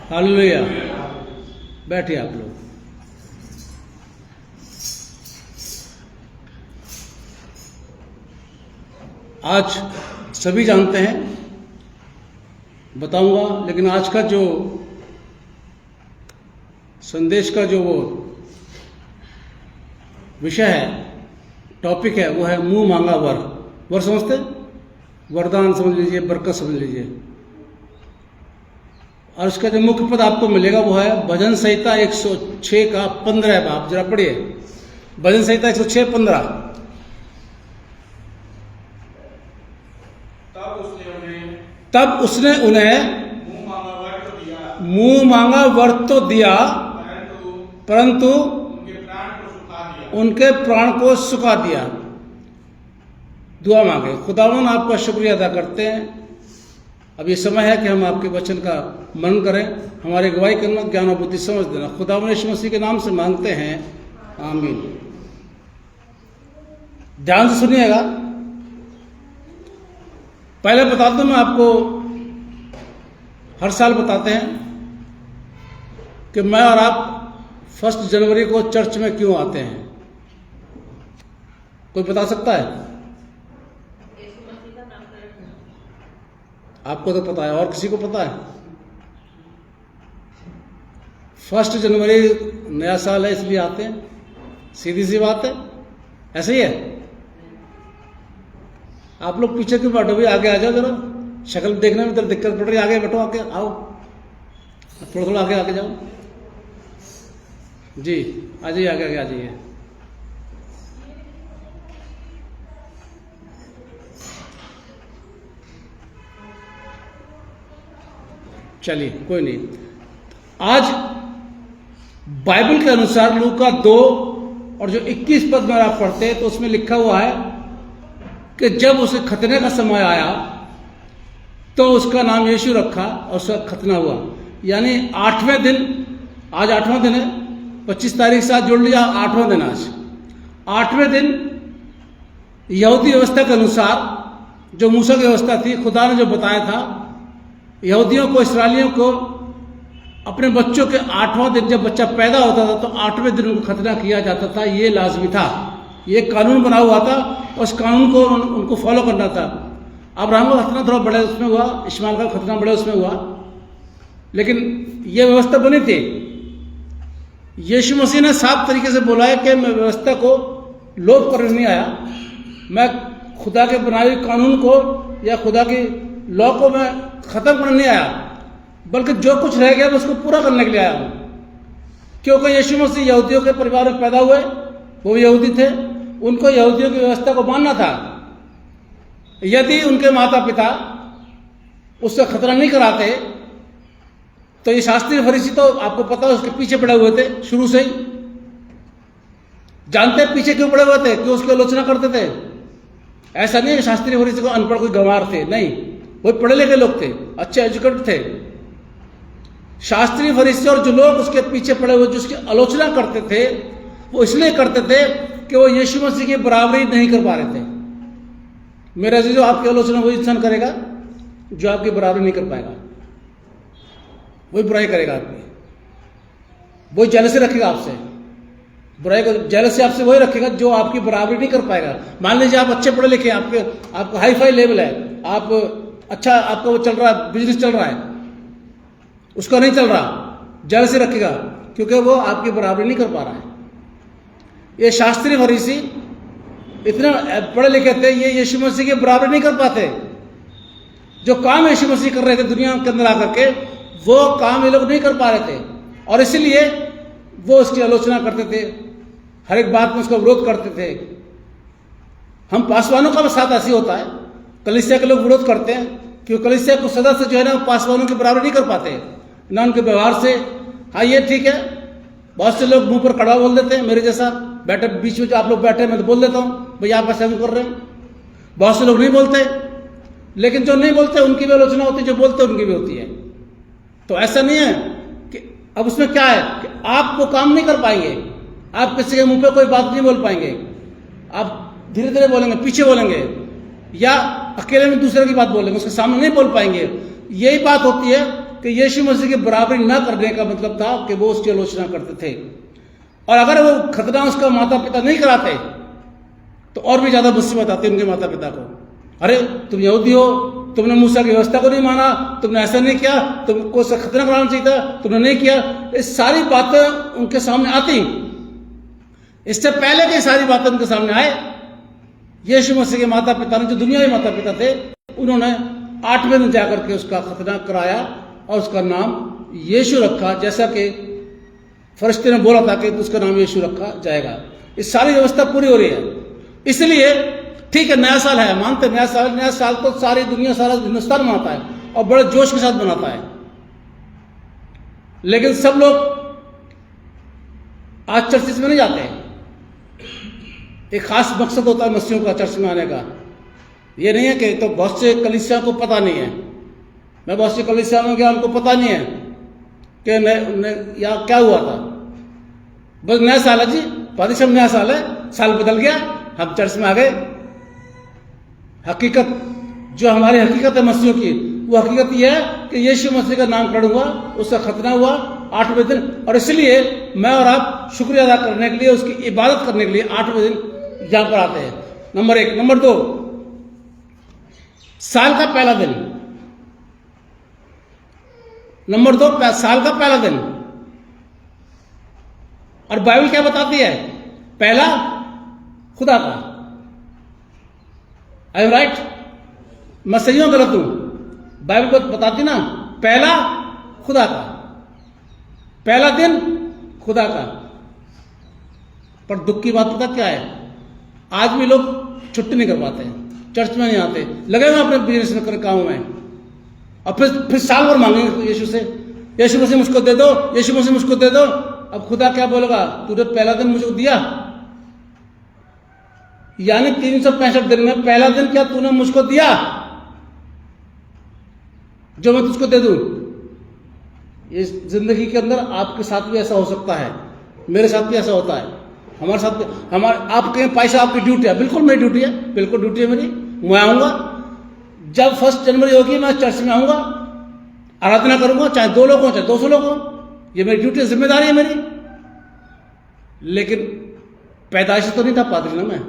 Hallelujah. बैठिए आप लोग। आज सभी जानते हैं, बताऊंगा, लेकिन आज का जो संदेश का जो वो विषय है, टॉपिक है, वो है मुंह मांगा वर। वर समझते? वरदान समझ लीजिए, बरकत समझ लीजिए। और उसका जो मुख्य पद आपको मिलेगा वो है भजन संहिता 106 का 15। आप जरा पढ़िए भजन संहिता 106:15। तब उसने उन्हें मुंह मांगा वर तो दिया, परंतु उनके प्राण को सुखा दिया। दुआ मांगे। खुदावन आपका शुक्रिया अदा करते हैं। अब ये समय है कि हम आपके वचन का मनन करें, हमारी गवाही करना, ज्ञान और बुद्धि समझ देना। खुदावन यीशु मसीह के नाम से मांगते हैं, आमीन। ध्यान से सुनिएगा। पहले बता दूं, मैं आपको हर साल बताते हैं कि मैं और आप 1 जनवरी को चर्च में क्यों आते हैं। कोई बता सकता है? आपको तो पता है, और किसी को पता है? 1 जनवरी नया साल है, इसलिए आते हैं। सीधी सी बात है, ऐसे ही है। आप लोग पीछे क्यों बैठो भाई? आगे आ जाओ जरा, शक्ल देखने में तो दिक्कत पड़ रही है। आगे बैठो, आके आओ, थोड़ा थोड़ा आगे जाओ जी। आ जाइए, आगे आ जाइए। चलिए, कोई नहीं। आज बाइबल के अनुसार लूका 2 और जो 21 पद में आप पढ़ते हैं तो उसमें लिखा हुआ है कि जब उसे खतने का समय आया तो उसका नाम यीशु रखा और उसका खतना हुआ। यानी 8वें दिन, आज 8वां दिन है, 25 तारीख से आज जोड़ लिया, 8वां दिन आज। 8वें दिन यहूदी व्यवस्था के अनुसार, जो मूसा की व्यवस्था थी, खुदा ने जो बताया था यहूदियों को, इस्राएलियों को, अपने बच्चों के 8वां दिन जब बच्चा पैदा होता था तो 8वें दिन उनको खतना किया जाता था। ये लाजमी था, ये कानून बना हुआ था, उस कानून को उनको फॉलो करना था। अब्राहम का खतना थोड़ा बड़े उसमें हुआ, इस्माइल का खतना बड़े उसमें हुआ, लेकिन ये व्यवस्था बनी थी। यीशु मसीह ने साफ तरीके से बोला है कि मैं व्यवस्था को लोप करने नहीं आया, मैं खुदा के बनाए हुए कानून को या खुदा की लॉ को मैं खत्म करने नहीं आया, बल्कि जो कुछ रह गया मैं उसको पूरा करने के लिए आया हूं। क्योंकि यीशु मसीह यहूदियों के परिवार में पैदा हुए, वो यहूदी थे, उनको यहूदियों की व्यवस्था को मानना था। यदि उनके माता पिता उससे खतरा नहीं कराते तो ये शास्त्री फरीसी तो आपको पता है उसके पीछे पड़े हुए थे शुरू से ही। जानते पीछे क्यों पड़े हुए थे? क्यों उसकी आलोचना करते थे? ऐसा नहीं है शास्त्री फरीसी को अनपढ़ कोई गंवार थे, नहीं, वो पढ़े लिखे लोग थे, अच्छे एजुकेटेड थे। शास्त्री फरीसी और जो लोग उसके पीछे पड़े हुए जो उसकी आलोचना करते थे, वो इसलिए करते थे कि वो यीशु मसीह की बराबरी नहीं कर पा रहे थे। मेरा जो आपकी आलोचना वही इंसान करेगा जो आपकी बराबरी नहीं कर पाएगा, वही बुराई करेगा आपकी, वही जेलसी रखेगा आपसे, बुराई को जेलसी आपसे वही रखेगा जो आपकी बराबरी नहीं कर पाएगा। मान लीजिए आप अच्छे पढ़े लिखे, आपका हाई फाई लेवल है, आप अच्छा, आपका वो चल रहा है, बिजनेस चल रहा है, उसका नहीं चल रहा, जेलसी रखेगा क्योंकि वो आपकी बराबरी नहीं कर पा रहा है। ये शास्त्री फरीसी इतना पढ़े लिखे थे, ये यीशु मसीह की बराबरी नहीं कर पाते। जो काम यीशु मसीह कर रहे थे दुनिया के अंदर आकर के, वो काम ये लोग नहीं कर पा रहे थे, और इसीलिए वो उसकी आलोचना करते थे, हर एक बात में उसका विरोध करते थे। हम पासवानों का भी साथ ऐसे होता है, कलीसिया के लोग विरोध करते हैं क्योंकि कलीसिया को सदस्य जो है ना पासवानों की बराबरी नहीं कर पाते ना उनके व्यवहार से। हाँ, ये ठीक है, बहुत से लोग मुंह पर कड़वा बोल देते हैं, मेरे जैसा बैठे बीच में जो आप लोग बैठे, मैं तो बोल देता हूँ भाई आप ऐसा क्यों कर रहे हैं। बहुत से लोग नहीं बोलते, लेकिन जो नहीं बोलते उनकी भी आलोचना होती है, जो बोलते उनकी भी होती है। तो ऐसा नहीं है कि अब उसमें क्या है कि आप वो काम नहीं कर पाएंगे, आप किसी के मुंह पे कोई बात नहीं बोल पाएंगे, आप धीरे धीरे बोलेंगे, पीछे बोलेंगे, या अकेले में दूसरे की बात बोलेंगे, उसके सामने नहीं बोल पाएंगे। यही बात होती है कि यीशु मसीह की बराबरी न करने का मतलब था कि वो उसकी आलोचना करते थे। और अगर वो खतना उसका माता पिता नहीं कराते तो और भी ज्यादा मुसीबत आती है उनके माता पिता को। अरे तुम यहूदी हो, तुमने मूसा की व्यवस्था को नहीं माना, तुमने ऐसा नहीं किया, तुमको खतना कराना चाहिए था, तुमने नहीं किया। ये सारी बातें उनके सामने आती। इससे पहले की सारी बातें उनके सामने आए, यीशु मसीह के माता पिता ने, जो दुनियावी माता पिता थे, उन्होंने 8वें दिन जाकर के उसका खतना कराया और उसका नाम यीशु रखा, जैसा कि फरिश्ते ने बोला था कि उसका नाम यीशु रखा जाएगा। इस सारी व्यवस्था पूरी हो रही है। इसलिए ठीक है, नया साल है, मानते नया साल तो सारी दुनिया, सारा हिंदुस्तान मनाता है और बड़े जोश के साथ मनाता है। लेकिन सब लोग आज चर्चिस में नहीं जाते हैं। एक खास मकसद होता है मसीहों का चर्च में आने का। ये नहीं है कि तो बहुत से कलीसिया को पता नहीं है, मैं बहुत सी कलीसिया में गया, उनको पता नहीं है कि या क्या हुआ था। बस नया साल है जी, पादी सब नया साल है, साल बदल गया, हम चर्च में आ गए। हकीकत जो हमारी हकीकत है मसीहों की, वो हकीकत यह है कि यीशु मसीह का नामकरण हुआ, उसका खतना हुआ 8वें दिन, और इसलिए मैं और आप शुक्रिया अदा करने के लिए, उसकी इबादत करने के लिए 8वें दिन यहां पर आते हैं। नंबर 1। नंबर 2, साल का पहला दिन। नंबर 2, साल का पहला दिन। और बाइबल क्या बताती है? पहला खुदा का। I am right? मैं सही हूं गलत हूं? बाइबल को बताती ना, पहला खुदा का, पहला दिन खुदा का। पर दुख की बात पता क्या है? आज भी लोग छुट्टी नहीं कर पाते हैं, चर्च में नहीं आते, लगे हुए अपने बिजनेस में कर काम में, और फिर साल भर मांगेंगे यीशु से, यीशु मसीह मुझको दे दो, यीशु मसीह मुझको दे दो। अब खुदा क्या बोलेगा? तूने पहला दिन मुझको दिया, यानी 365 दिन में पहला दिन क्या तूने मुझको दिया जो मैं तुझको दे दूं? इस जिंदगी के अंदर आपके साथ भी ऐसा हो सकता है, मेरे साथ भी ऐसा होता है, हमारे साथ भी। आप कहें पैसा आपकी ड्यूटी है, बिल्कुल मेरी ड्यूटी है, बिल्कुल ड्यूटी है मेरी। मैं आऊंगा जब 1 जनवरी होगी, मैं चर्च में आऊंगा, आराधना करूंगा, चाहे 2 लोग हो चाहे 200 लोग हो, ये मेरी ड्यूटी है, जिम्मेदारी है मेरी। लेकिन पैदाइशी तो नहीं था पादरी ना,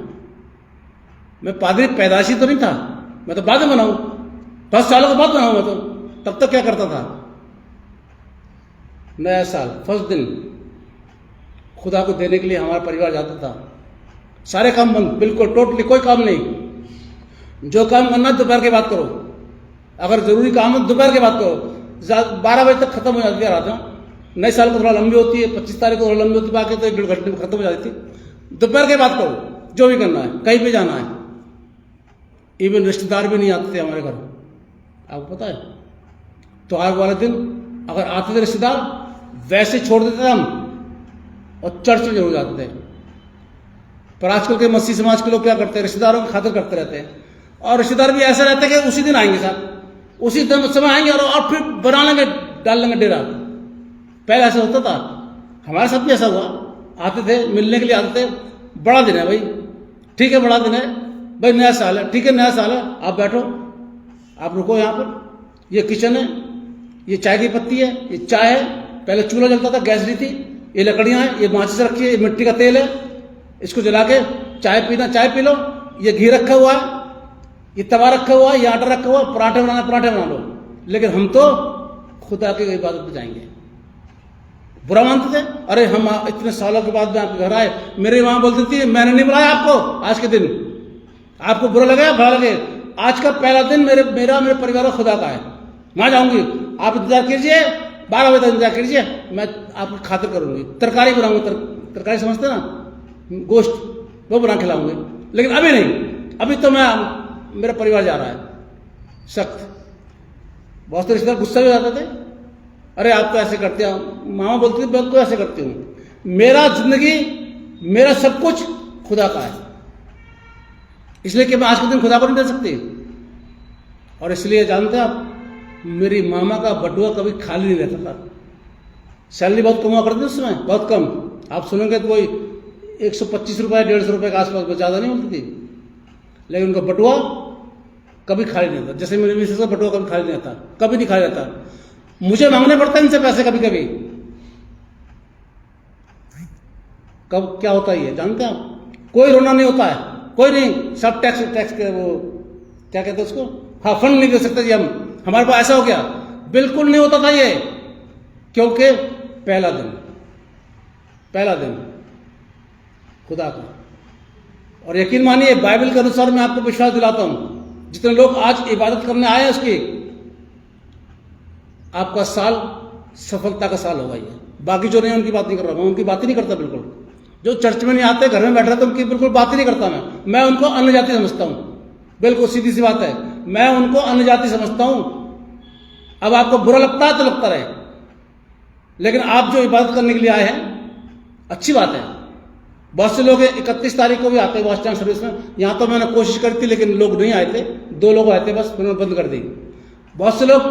मैं पादरी पैदाइशी तो नहीं था, मैं तो बाद में बनाऊं, 10 सालों के बाद बनाऊं मैं तो। तब तक क्या करता था? नया साल फर्स्ट दिन खुदा को देने के लिए हमारा परिवार जाता था। सारे काम बंद, बिल्कुल टोटली कोई काम नहीं। जो काम करना दोपहर के बाद करो, अगर जरूरी काम है दोपहर के बाद करो। 12 बजे तक खत्म हो जाती है रात। नए साल को थोड़ा लंबी होती है, 25 तारीख को थोड़ा लंबी होती है, बाकी तो 1-1.5 घंटे में खत्म हो जाती थी। दोपहर के बाद करो जो भी करना है, कहीं भी जाना है। इवन रिश्तेदार भी नहीं आते थे हमारे घर, आपको पता है। तो आज वाले दिन अगर आते थे रिश्तेदार, वैसे छोड़ देते थे हम और चर्च में जरूर जाते थे। पर आजकल के मसीह समाज के लोग क्या करते हैं? रिश्तेदारों की खातिर करते रहते हैं, और रिश्तेदार भी ऐसा रहता है कि उसी दिन आएंगे साहब, उसी दिन समय आएंगे और फिर बना लेंगे, डाल लेंगे डेरा। पहले ऐसा होता था, हमारे साथ भी ऐसा हुआ। आते थे, मिलने के लिए आते थे, बड़ा दिन है भाई, ठीक है बड़ा दिन है भाई, नया साल है, ठीक है नया साल है, आप बैठो, आप रुको यहाँ पर, ये किचन है, ये चाय की पत्ती है, ये चाय है, पहले चूल्हा जलता था, गैस नहीं थी, ये लकड़ियां हैं, ये माचिस रखी है, ये मिट्टी का तेल है, इसको जला के चाय पीना, चाय पी लो। ये घी रखा हुआ है, ये तवा रखा हुआ है, ये आटा रखा हुआ है, पराठे बनाना पराठे बना लो। लेकिन हम तो खुदा की इबादत में जाएंगे। बुरा मानते थे, अरे हम इतने सालों के बाद में आपके घर आए, मेरी माँ बोलती थी मैंने नहीं बुलाया आपको आज के दिन, आपको बुरा लगा भला लगे, आज का पहला दिन मेरे परिवार खुदा का है, मैं जाऊंगी, आप इंतजार कीजिए, 12 बजे तक इंतजार कीजिए, मैं आपकी खातिर करूंगी, तरकारी बनाऊंगी, तरकारी समझते ना, गोश्त, वो बना खिलाऊंगी। लेकिन अभी नहीं, अभी तो मेरा परिवार जा रहा है। सख्त बहुत से रिश्तेदार गुस्सा भी जाते थे, अरे आप तो ऐसे करते हो, मामा बोलती थी मैं तो ऐसे करती हूं। मेरा जिंदगी, मेरा सब कुछ खुदा का है, इसलिए कि मैं आज के दिन खुदा को नहीं दे सकती। और इसलिए जानते हैं आप, मेरी मामा का बटुआ कभी खाली नहीं रहता था। सैलरी बहुत कम हुआ करती थी उस समय, बहुत कम। आप सुनेंगे तो वही 125 रुपये 150 रुपये के आसपास, ज़्यादा नहीं मिलती थी, लेकिन उनका बटुआ कभी खाली नहीं रहता। जैसे मेरे मिसेस का बटुआ कभी खाली नहीं रहता, कभी नहीं खाली रहता। मुझे मांगने पड़ते हैं इनसे पैसे कभी कभी। कब क्या होता है ये जानते हैं आप? कोई रोना नहीं होता है, कोई नहीं, सब टैक्स के वो क्या कहते हैं उसको, हाँ, फंड नहीं दे सकते जी हम, हमारे पास ऐसा हो गया। बिल्कुल नहीं होता था ये, क्योंकि पहला दिन खुदा का। और यकीन मानिए, बाइबल के अनुसार मैं आपको विश्वास दिलाता हूं, जितने लोग आज इबादत करने आए हैं उसकी, आपका साल सफलता का साल होगा ये। बाकी जो नहीं उनकी बात नहीं कर रहा मैं, उनकी बात ही नहीं करता बिल्कुल। जो चर्च में नहीं आते, घर में बैठ रहे, तो उनकी बिल्कुल बात ही नहीं करता मैं उनको अन्य जाति समझता हूं। बिल्कुल सीधी सी बात है, मैं उनको अन्य जाति समझता हूं। अब आपको बुरा लगता है तो लगता रहे, लेकिन आप जो इबादत करने के लिए आए हैं, अच्छी बात है। बहुत से लोग 31 तारीख को भी आते हैं वॉच टाइम सर्विस में। यहां तो मैंने कोशिश करी थी, लेकिन लोग नहीं आए थे, 2 लोग आए थे बस, उन्होंने बंद कर दी। बहुत से लोग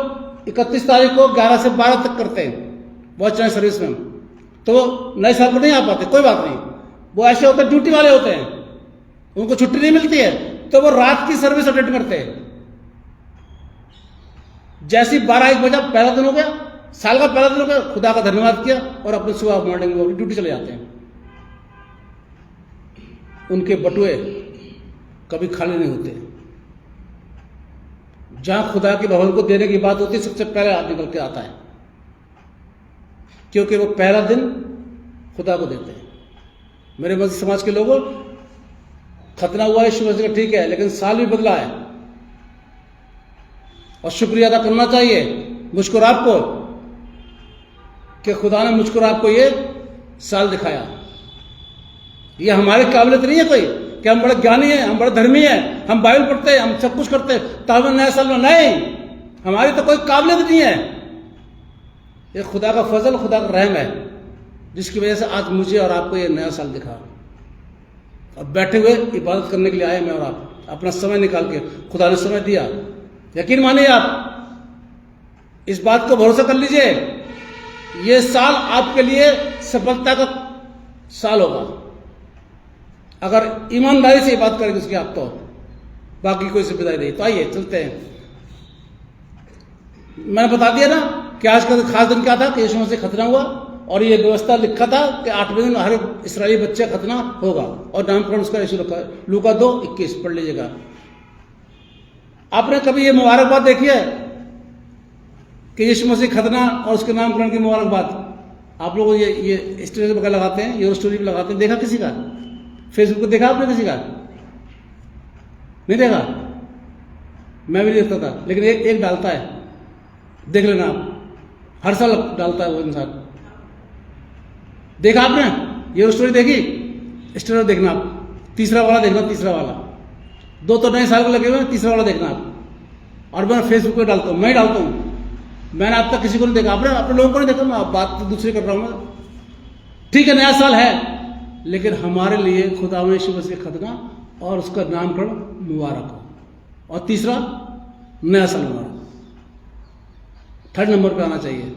31 तारीख को 11 से 12 तक करते हैं वॉच टाइम सर्विस में, तो नए साल को नहीं आ पाते, कोई बात नहीं। वो ऐसे होते हैं, ड्यूटी वाले होते हैं, उनको छुट्टी नहीं मिलती है, तो वो रात की सर्विस अटेंड करते हैं। जैसी 12-1 बजा, पहला दिन हो गया, साल का पहला दिन हो गया, खुदा का धन्यवाद किया और अपने सुबह मॉर्निंग में अपनी ड्यूटी चले जाते हैं। उनके बटुए कभी खाली नहीं होते। जहां खुदा के भवन को देने की बात होती है, सबसे पहले आदमी निकल के आता है, क्योंकि वो पहला दिन खुदा को देते हैं। मेरे मसीह समाज के लोगों, खतना हुआ है यीशु मसीह का, ठीक है, लेकिन साल भी बदला है और शुक्रिया अदा करना चाहिए मुझको और आपको कि खुदा ने मुझको और आपको ये साल दिखाया। ये हमारे काबिलियत नहीं है कोई कि हम बड़े ज्ञानी हैं, हम बड़े धर्मी हैं, हम बाइबल पढ़ते हैं, हम सब कुछ करते हैं, तब नया साल में नहीं, हमारी तो कोई काबिलियत नहीं है। ये खुदा का फजल, खुदा का रहम है, जिसकी वजह से आज मुझे और आपको ये नया साल दिखा। और बैठे हुए इबादत करने के लिए आए मैं और आप, अपना समय निकाल के खुदा ने समय दिया। यकीन मानिए, आप इस बात को भरोसा कर लीजिए, ये साल आपके लिए सफलता का साल होगा, अगर ईमानदारी से बात करेंगे उसकी आप, तो बाकी कोई जिम्मेदारी नहीं। तो आइए चलते हैं। मैंने बता दिया ना कि आज का खास दिन क्या था, कि यीशु मसीह खतना हुआ, और ये व्यवस्था लिखा था कि 8वें दिन हर इस्राएली बच्चे खतना होगा, और नामकरण उसका यीशु रखा है। लूका 2:21 पढ़ लीजिएगा। आपने कभी ये मुबारकबाद देखी है कि यीशु मसीह खतना और उसके नामकरण की मुबारकबाद? आप लोग ये स्टेटस वगैरह लगाते हैं, ये स्टोरी भी लगाते हैं, देखा किसी का? फेसबुक पे देखा आपने किसी का? नहीं देखा? मैं भी देखता था, लेकिन एक डालता है, देख लेना आप, हर साल डालता है वो इंसान। देखा आपने ये स्टोरी? देखी? स्टोरी देखना आप, तीसरा वाला देखना, तीसरा वाला। 2 तो नए साल को लगे हुए हैं, तीसरा वाला देखना आप। और मैं फेसबुक पे डालता हूँ, मैं डालता हूँ, मैंने अब तक किसी को नहीं देखा। आपने अपने लोगों को नहीं देखा, मैं बात तो दूसरी कर रहा हूँ। ठीक है, नया साल है, लेकिन हमारे लिए खुदा में यीशु मसीह खतना और उसका नामकरण मुबारक हो। और तीसरा, नया साल मुबारक। 3rd नंबर पे आना चाहिए।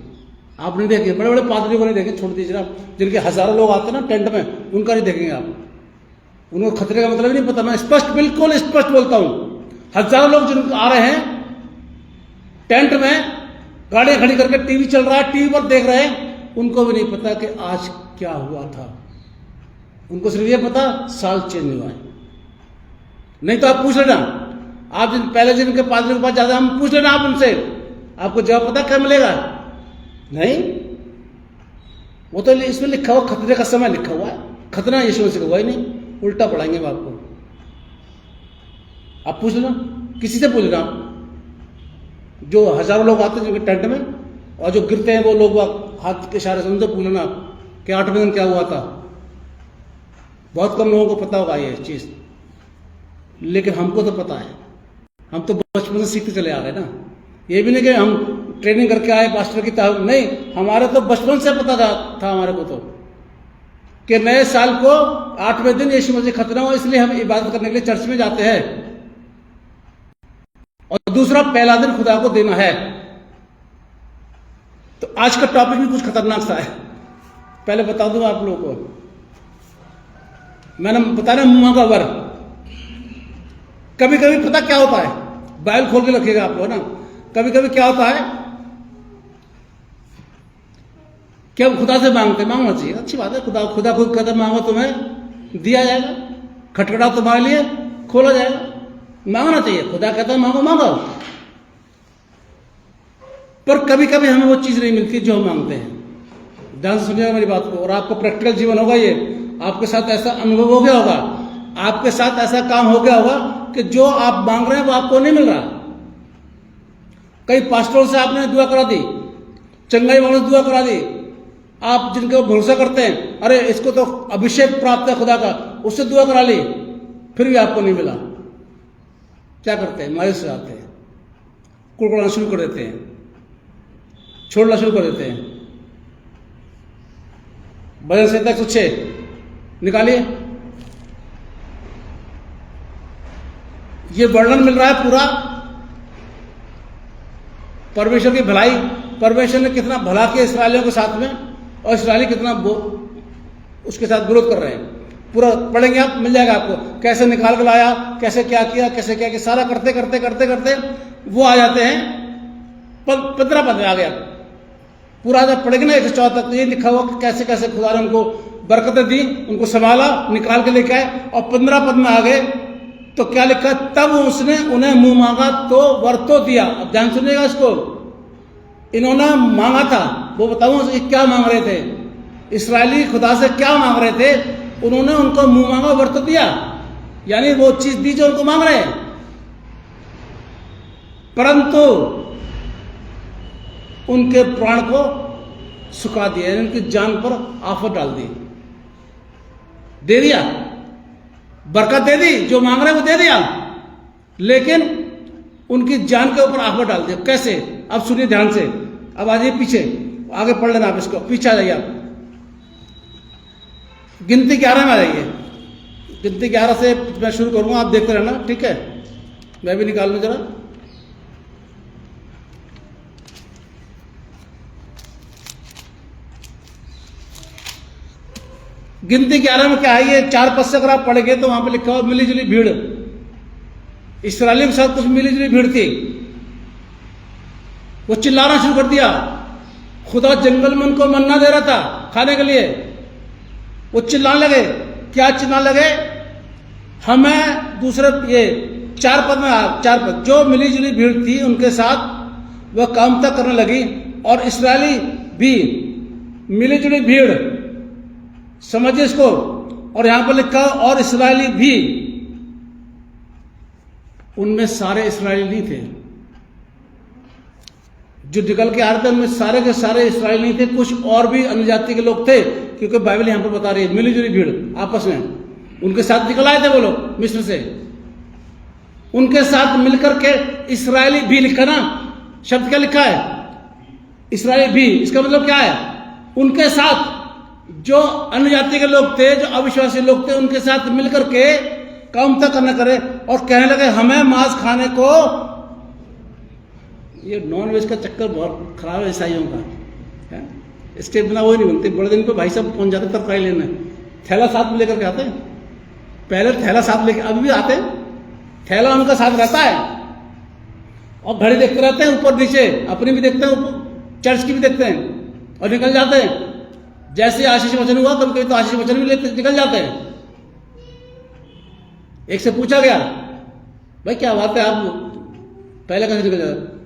आप नहीं देखेंगे, बड़े बड़े पादरियों को नहीं देखेंगे, छोड़ दीजिए आप, जिनके हजारों लोग आते हैं ना टेंट में, उनका नहीं देखेंगे आप। उनको खतरे का मतलब नहीं पता। मैं स्पष्ट, बिल्कुल स्पष्ट बोलता हूं, हजारों लोग जिनको आ रहे हैं टेंट में, गाड़ियां खड़ी करके टीवी चल रहा है, टीवी पर देख रहे हैं, उनको भी नहीं पता कि आज क्या हुआ था। उनको सिर्फ ये पता साल चेंज हुआ है। नहीं तो आप पूछ लेना, आप पहले जिनके पादरी के पास जाते हैं, हम पूछ लेना आप उनसे, आपको जवाब पता क्या मिलेगा? नहीं, वो तो इसमें लिखा हुआ खतरे का समय लिखा हुआ है, खतना यीशु मसीह का हुआ ही नहीं, उल्टा पढ़ाएंगे आपको। आप पूछ लेना, किसी से पूछ लेना, जो हजारों लोग आते हैं जिनके टेंट में, और जो गिरते हैं वो लोग हाथ के इशारे से, उनसे पूछ लेना कि 8वें दिन क्या हुआ था। बहुत कम लोगों को पता होगा ये चीज, लेकिन हमको तो पता है। हम तो बचपन से सीखते चले आ रहे हैं ना। ये भी नहीं कि हम ट्रेनिंग करके आए पास्टर की तरह, नहीं, हमारे तो बचपन से पता था हमारे को तो कि नए साल को 8वें दिन यीशु मसीह खतना हो, इसलिए हम इबादत करने के लिए चर्च में जाते हैं। और दूसरा पहला दिन खुदा को देना है। तो आज का टॉपिक भी कुछ खतरनाक सा है, पहले बता दूं आप लोगों को। मैंने बताया मुंह का वर, कभी कभी पता क्या होता है, बाइबल खोल के रखिएगा आप लोग ना, कभी कभी क्या होता है कि हम खुदा से मांगना चाहिए, अच्छी बात है, खुदा खुद कहता मांगो तुम्हें दिया जाएगा, खटखटा तुम्हारे लिए खोला जाएगा, मांगना चाहिए, खुदा कहता है मांगो मांगो। पर कभी कभी हमें वो चीज नहीं मिलती जो हम मांगते हैं। ध्यान से सुनिएगा मेरी बात को, और आपका प्रैक्टिकल जीवन होगा ये, आपके साथ ऐसा अनुभव हो गया होगा, आपके साथ ऐसा काम हो गया होगा कि जो आप मांग रहे हैं वो आपको नहीं मिल रहा। कई पास्टरों से आपने दुआ करा दी, चंगाई वालों से दुआ करा दी, आप जिनके भरोसा करते हैं, अरे इसको तो अभिषेक प्राप्त है खुदा का, उससे दुआ करा ली, फिर भी आपको नहीं मिला। क्या करते हैं, मायूस हो जाते हैं, कुड़कुड़ाना शुरू कर देते हैं, छोड़ना शुरू कर देते हैं। भजन संहिता 106 निकालिए, ये वर्णन मिल रहा है पूरा परमेश्वर की भलाई, परमेश्वर ने कितना भला किया इसराइलियों के साथ में, और इसराइली कितना उसके साथ विरोध कर रहे हैं। पूरा पढ़ेंगे आप, मिल जाएगा आपको, कैसे निकाल कर लाया, कैसे क्या किया, कैसे क्या किया, सारा करते करते करते करते वो आ जाते हैं 15 पद में आ गया। पूरा जब पढ़ेंगे ना 104 तक, तो ये लिखा हुआ कि कैसे कैसे खुदा ने उनको बरकतें दी, उनको संभाला, निकाल के लेके आए, और 15 पद में आ गए तो क्या लिखा, तब उसने उन्हें मुंह मांगा तो वर तो दिया। अब ध्यान सुनिएगा इसको, इन्होंने मांगा था, वो बताऊं क्या मांग रहे थे, इस्राएली खुदा से क्या मांग रहे थे, उन्होंने उनको मुंह मांगा वर तो दिया, यानी वो चीज दी जो उनको मांग रहे हैं। परंतु उनके प्राण को सुखा दिया, उनकी जान पर आफत डाल दी, दे दिया, बरकत दे दी, जो मांग रहे वो दे दिया, लेकिन उनकी जान के ऊपर आफत डाल दिया। कैसे, अब सुनिए ध्यान से, अब आ जाइए पीछे, आगे पढ़ लेना आप इसको, पीछे आ जाइए आप, गिनती 11 में आ जाइए। गिनती 11 से मैं शुरू करूंगा, आप देखते रहना, ठीक है, मैं भी निकाल लूं जरा। गिनती 11 में क्या है, ये 4 पद से अगर आप पढ़ेंगे तो वहां पे लिखा हुआ मिली जुली भीड़, इस्राएलियों के साथ कुछ मिली जुली भीड़ थी। वो चिल्लाना शुरू कर दिया, खुदा जंगल में उनको मन्ना दे रहा था खाने के लिए, वो चिल्लाने लगे, क्या चिल्लाने लगे, हमें दूसरे ये 4 पद में 4 पद, जो मिली जुली भीड़ थी उनके साथ वह कामता करने लगी, और इस्राएली भी मिली जुली भीड़, समझिए इसको, और यहां पर लिखा और इस्राएली भी, उनमें सारे इस्राएली नहीं थे जो निकल के आ रहे थे, उनमें सारे के सारे इस्राएली नहीं थे, कुछ और भी अन्य जाति के लोग थे, क्योंकि बाइबल यहां पर बता रही है मिली जुली भीड़ आपस में, उनके साथ निकल आए थे वो लोग मिस्र से, उनके साथ मिलकर के इस्राएली भी लिखा ना, शब्द क्या लिखा है, इस्राएली भी, इसका मतलब क्या है, उनके साथ जो अन्य जाति के लोग थे, जो अविश्वासी लोग थे, उनके साथ मिलकर के कामता करने करे, और कहने लगे हमें मांस खाने को, ये नॉन वेज का चक्कर बहुत खराब है ईसाइयों का, है? इसके बिना वो नहीं बनती, बड़े दिन पे भाई साहब पहुंच जाते तरकारी लेने, थैला साथ में लेकर के आते हैं, पहले थैला साथ लेके, अभी भी आते हैं, थैला उनका साथ रहता है, और घड़ी देखते रहते हैं ऊपर नीचे, अपनी भी देखते हैं, ऊपर चर्च की भी देखते हैं, और निकल जाते हैं। जैसे आशीष वचन हुआ कभी कभी तो आशीष वचन भी लेते निकल जाते हैं। एक से पूछा गया, भाई क्या बात है, आप पहले कैसे निकल जाते,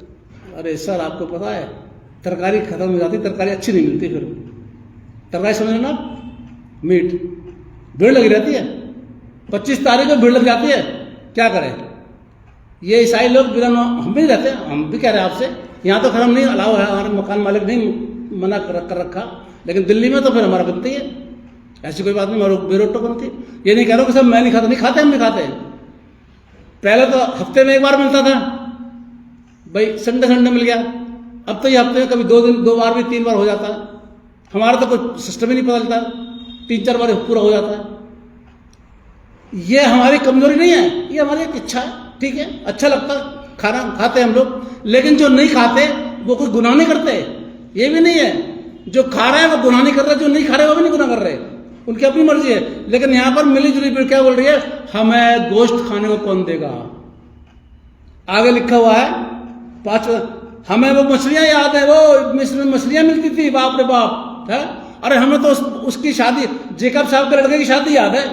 अरे सर आपको पता है तरकारी खत्म हो जाती, तरकारी अच्छी नहीं मिलती, फिर तरकारी समझ ना, मीट, भीड़ लगी रहती है, 25 तारीख को भीड़ लग जाती है, क्या करें, ये ईसाई लोग बिना, हम भी रहते हैं, हम भी कह रहे हैं आपसे, यहाँ तो खैर हम नहीं अलाउ है, हमारे मकान मालिक नहीं मना कर रखा, लेकिन दिल्ली में तो फिर हमारा बनती है, ऐसी कोई बात नहीं, बेरोटो बनती है। ये नहीं कह रहा हूँ कि सब मैं नहीं खाता, नहीं खाते, हम भी खाते हैं। पहले तो हफ्ते में 1 बार मिलता था भाई, संडे मिल गया, अब तो ये हफ्ते में कभी 2 बार भी 3 बार हो जाता है। हमारा तो कोई सिस्टम ही नहीं पता चलता, 3-4 बार पूरा हो जाता है। ये हमारी कमजोरी नहीं है, ये हमारी एक इच्छा है, ठीक है, अच्छा लगता है। खाना खाते हम लोग, लेकिन जो नहीं खाते वो कोई गुनाह नहीं करते, ये भी नहीं है। जो खा रहे हैं वो गुनाह नहीं कर रहे, जो नहीं खा रहे वो भी नहीं गुनाह कर रहे, उनकी अपनी मर्जी है। लेकिन यहां पर मिली जुली फिर क्या बोल रही है, हमें गोश्त खाने को कौन देगा। आगे लिखा हुआ है 5, हमें वो मछलियां याद है, वो मिस्र में मछलियां मिलती थी, बाप रे बाप है। अरे हमें तो उसकी शादी, जेकब साहब के लड़के की शादी याद है,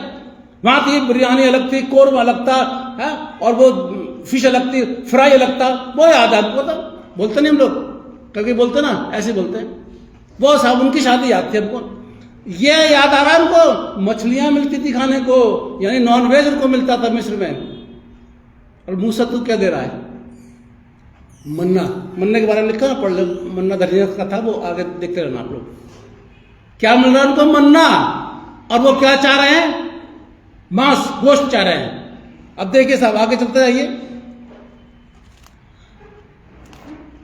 वहां थी बिरयानी अलग थी, कोरमा अलग था है, और वो फिश अलग थी, फ्राई अलग था, वो याद है हमको। तो बोलते नहीं हम लोग, कभी बोलते ना, ऐसे बोलते हैं, वो साहब उनकी शादी याद थी हमको। ये याद आ रहा है उनको, मछलियां मिलती थी खाने को, यानी नॉनवेज उनको मिलता था मिस्र में। और मूसा तू क्या दे रहा है, मन्ना। मन्ने के बारे में लिखा ना, पढ़ ले, मन्ना धनिया का था, वो आगे देखते रहना आप लोग। क्या मिल रहा है उनको, मन्ना, और वो क्या चाह रहे हैं, मांस, गोश्त चाह रहे हैं। अब देखिए साहब, आगे चलते जाइए,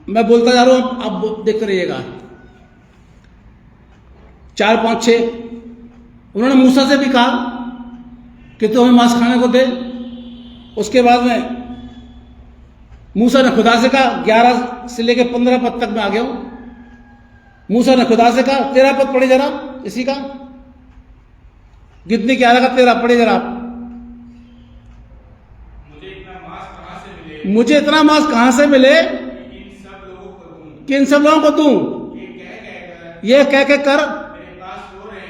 मैं बोलता जा रहा हूं, आप देखते रहिएगा। 4, 5, 6 उन्होंने मूसा से भी कहा कि तू हमें मांस खाने को दे। उसके बाद में मूसा ने खुदा से कहा, 11 से लेकर 15 पद तक मैं आ गया हूं। मूसा ने खुदा से कहा, 13 पद पढ़े जरा इसी का, कितनी क्या लगा 13 पढ़े जरा। मुझे इतना मांस कहां से मिले कि इन सब लोगों को दूं। ये कह के कर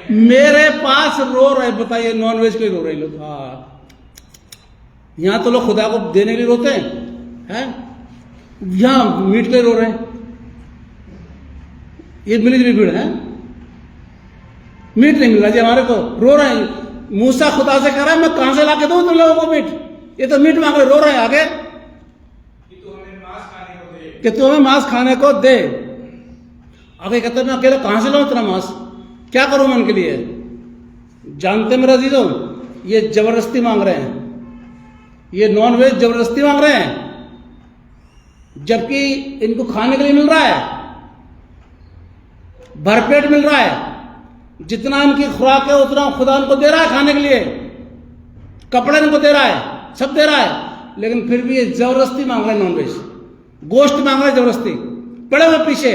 मेरे पास रो रहे, बताइए नॉनवेज के रो रहे लोग। हाँ, यहां तो लोग खुदा को देने के लिए रोते हैं, यहां मीट के रो रहे हैं। ये मिली जुली भीड़ है, मीट नहीं मिल रहा जी हमारे को, रो रहे हैं। मूसा खुदा से कह रहा है मैं कहां से ला के दूं तुम लोगों को मीट, ये तो मीट मांग रहे, रो रहे हैं आगे कि तू हमें मांस खाने को दे। आगे कहते मैं अकेला कहां से लाऊं इतना मांस, क्या करूं मैं उनके लिए। जानते मेरा अजीजों, ये जबरदस्ती मांग रहे हैं, ये नॉनवेज जबरदस्ती मांग रहे हैं, जबकि इनको खाने के लिए मिल रहा है, भरपेट मिल रहा है। जितना इनकी खुराक है उतना खुदा उनको दे रहा है खाने के लिए, कपड़े इनको दे रहा है, सब दे रहा है, लेकिन फिर भी ये जबरदस्ती मांग रहे हैं नॉनवेज, गोश्त मांग रहे हैं जबरदस्ती। पड़े हुए पीछे,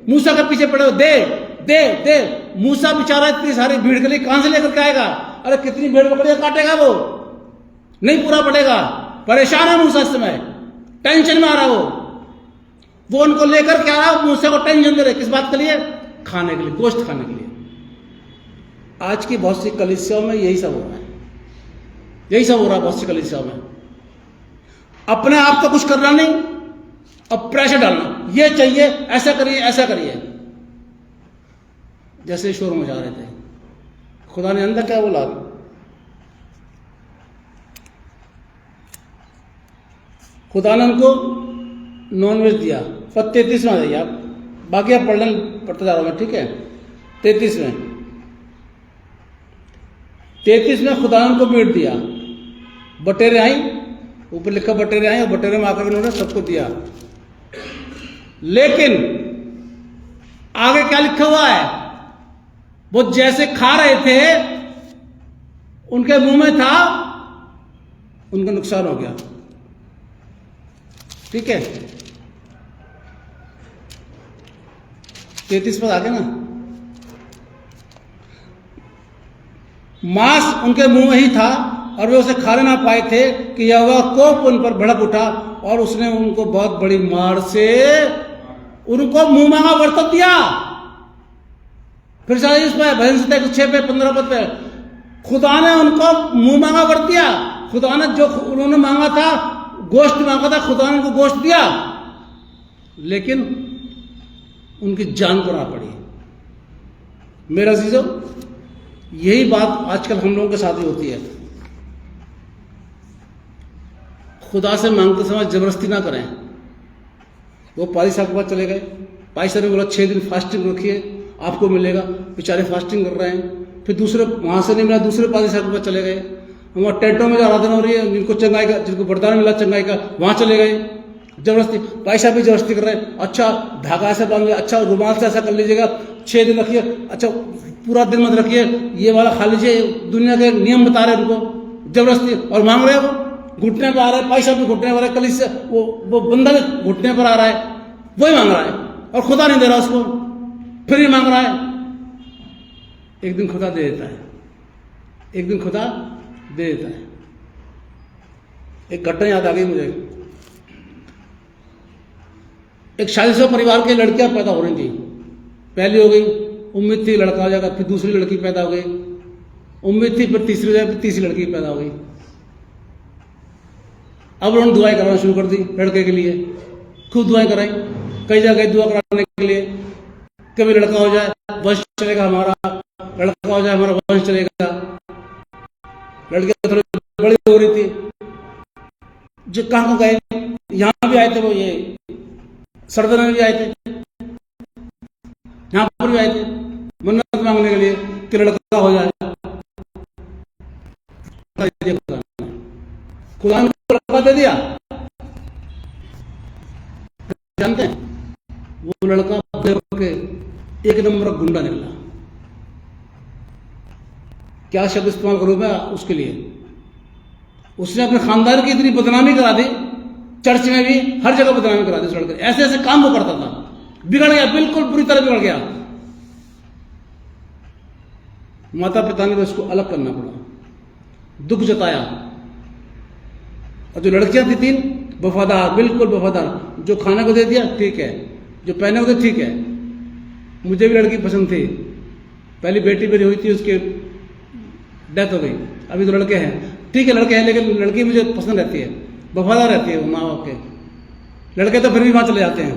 मूसा के पीछे पड़े हुए, दे दे दे। मूसा बेचारा इतनी सारी भीड़ के लिए कहां से लेकर के आएगा। अरे कितनी भीड़ पकड़ेगा, काटेगा वो, नहीं पूरा पड़ेगा। परेशान है मूसा इस समय, टेंशन में आ रहा वो उनको लेकर के आ रहा, मूसा को टेंशन दे रहे, किस बात के लिए, खाने के लिए, गोश्त खाने के लिए। आज की बहुत सी कलीसियाओं में यही सब हो रहा है, यही सब हो रहा है बहुत सी कलीसियाओं में। अपने आप तो कुछ करना नहीं, अब प्रेशर डालना, ये चाहिए, ऐसा करिए, ऐसा करिए, जैसे शोर मचा रहे थे। खुदा ने अंदर क्या बोला, खुदा ने उनको नॉनवेज दिया। पद 33 में आ जाइए आप, बाकी आप पढ़ते जा रहा हूं मैं, ठीक है। 33 में खुदा ने उनको मीट दिया, बटेरे आई, ऊपर लिखा बटेरे आई, और बटेरे में आकर उन्होंने सबको दिया। लेकिन आगे क्या लिखा हुआ है, वो जैसे खा रहे थे उनके मुंह में था, उनका नुकसान हो गया, ठीक है। 33 पर आगे ना, मांस उनके मुंह में ही था और वे उसे खाने ना पाए थे कि यहोवा कोप उन पर भड़क उठा और उसने उनको बहुत बड़ी मार से उनको मुंह मांगा बर्तन दिया। फिर सारे इसमें भजन संहिता 106 पे 15 पद पे खुदा ने उनको मुंह मांगा बर्त दिया। खुदा ने जो उन्होंने मांगा था, गोश्त मांगा था, खुदा ने उनको गोश्त दिया, लेकिन उनकी जान को ना पड़ी। मेरा अजीजों, यही बात आजकल हम लोगों के साथ ही होती है। खुदा से मांगते समय जबरदस्ती ना करें। वो पादी साहब के पास चले गए, पादी साहब ने बोला 6 दिन फास्टिंग रखिए आपको मिलेगा, बेचारे फास्टिंग कर रहे हैं। फिर दूसरे वहां से नहीं मिला, दूसरे पादी साहब के पास चले गए, वहाँ टेंटों में जो आराधना हो रही है, जिनको चंगाई का, जिनको वरदान मिला चंगाई का, वहां चले गए। जबरदस्ती, पादी साहब भी जबरदस्ती कर रहे हैं। अच्छा धागा ऐसा बांध लिया, अच्छा रुमाल से ऐसा कर लीजिएगा, 6 दिन रखिए, अच्छा पूरा दिन मत रखिए, ये वाला खा लीजिए, दुनिया के नियम बता रहे हैं उनको, जबरदस्ती, और मांग रहे हैं वो। घुटने पर आ रहा है, पैसा भी घुटने पर आ रहा है, कलीसिया वो बंदा भी घुटने पर आ रहा है, वही मांग रहा है और खुदा नहीं दे रहा उसको, फिर ही मांग रहा है। एक दिन खुदा दे देता है, एक दिन खुदा दे देता है। एक घटना याद आ गई मुझे। एक शादीशुदा परिवार के लड़कियां पैदा हो रही थी। पहली हो गई, उम्मीद थी लड़का हो जाएगा, फिर दूसरी लड़की पैदा हो गई, उम्मीद थी फिर तीसरी हो जाएगी, फिर तीसरी लड़की पैदा हो गई। अब उन्होंने दुआएं कराना शुरू कर दी लड़के के लिए, खूब दुआएं कराई, कई जगह दुआ कराने के लिए, कभी लड़का हो जाए वंश चलेगा हमारा, लड़का हो जाए हमारा वंश चलेगा। लड़कियां थोड़ी बड़ी हो रही थी, जो कहाँ गए, यहाँ भी आए थे, वो ये सरदर में भी आए थे, यहाँ पर भी आए थे मन्नत मांगने के लिए कि लड़का हो जाए। खुदा ने लड़का दे दिया। जानते हैं वो लड़का के एक नंबर का गुंडा निकला। क्या शब्द इस्तेमाल करूं मैं उसके लिए? उसने अपने खानदान की इतनी बदनामी करा दी, चर्च में भी हर जगह बदनामी करा दी उस लड़के। ऐसे ऐसे काम वो करता था, बिगड़ गया, बिल्कुल बुरी तरह बिगड़ गया। माता पिता ने उसको अलग करना पड़ा, दुख जताया। और जो लड़कियां थी तीन, वफादार, बिल्कुल वफादार, जो खाने को दे दिया ठीक है, जो पहने को दे ठीक है। मुझे भी लड़की पसंद थी, पहली बेटी मेरी हुई थी, उसकी डेथ हो गई, अभी तो लड़के हैं, ठीक है लड़के हैं, लेकिन लड़की मुझे पसंद रहती है, वफादार रहती है वो माँ बाप के। लड़के तो फिर भी वहां चले जाते हैं।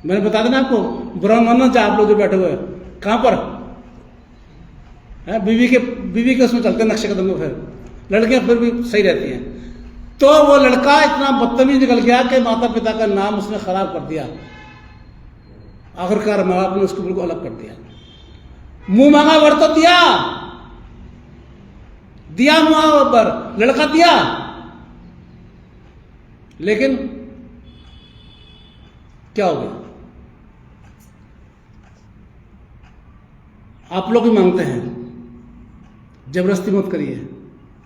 मैंने बता देना आपको, बुरा मानना चाहे आप लोग जो बैठे हुए हैं, कहां पर है, बीवी के उसमें चलते हैं नक्शे कदम में। फिर लड़कियां फिर भी सही रहती हैं। तो वो लड़का इतना बदतमीज निकल गया कि माता पिता का नाम उसने खराब कर दिया। आखिरकार माँ बाप ने उसको बिल्कुल अलग कर दिया। मुंह मांगा वर तो दिया मुंह पर, लड़का दिया, लेकिन क्या हो गया? आप लोग भी मांगते हैं, जबरदस्ती मत करिए।